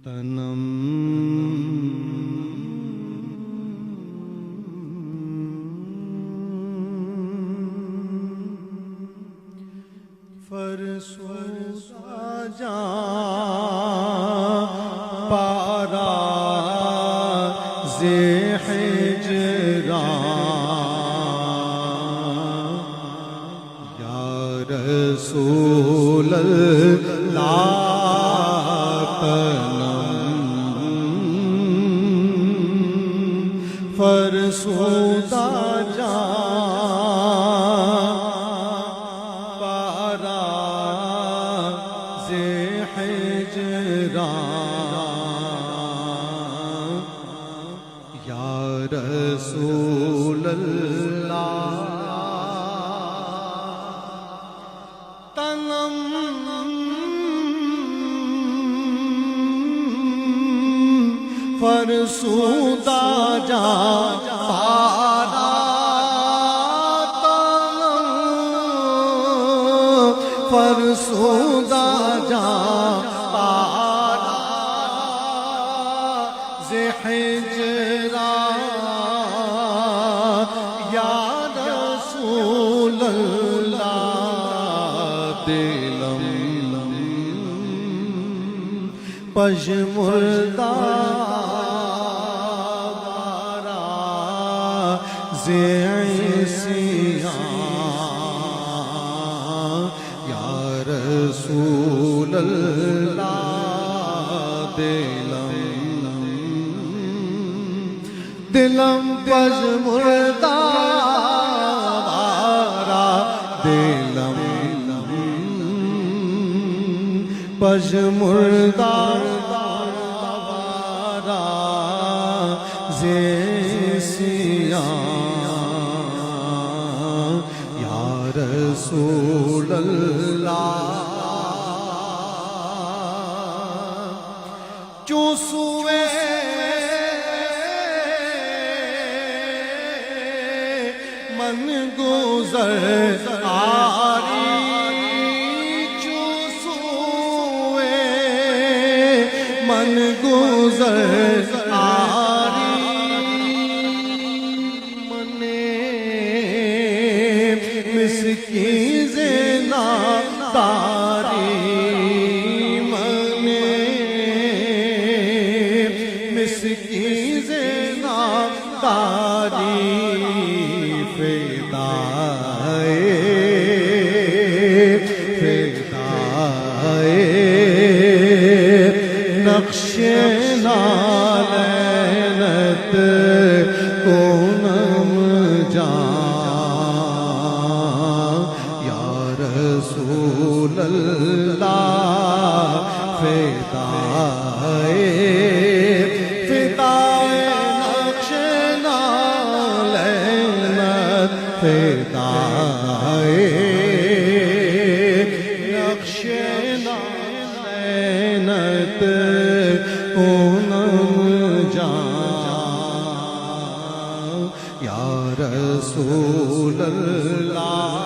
تنم فرسودا جان پارا زِ ہجران یا رسول اللہ فرسودا جان پارا زِ ہجران یا رسول اللہ تنم فرسودا جان پارا تنم فرسودا جان پارا زِ ہجران یا رسول اللہ دلم پژمردہ یا رسول اللہ دلم پژمردہ وارا دلم پژمردہ وارا زِ رسول اللہ چوں سوئے من گزر آری چوں سوئے من گزر آری مسکی زینا تاری منے مسکی زینا تاری فدائے نقش نالینت کونم جان رسول اللہ فدائے نقش نالینت فدائے نقش نالینت پونم جان یا رسول اللہ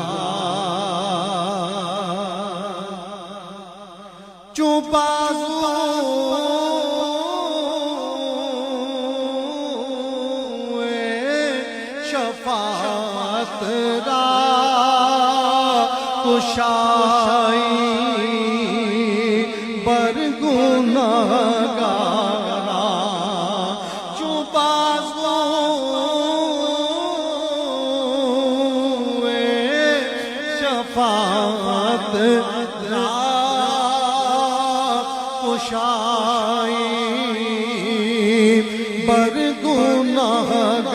شفاعت را کشائی بر گناہگاران چوں بازوئے شفاعت را کشائی بر گناہگاران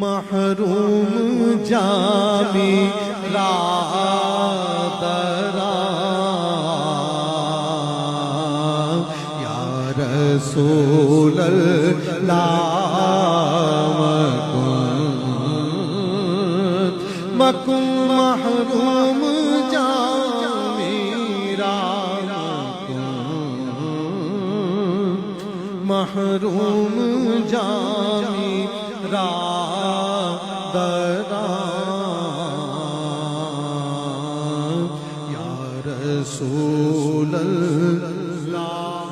محروم جامی را دران یا رسول اللہ مکن محروم جامی را محروم جامی را دران رسول اللہ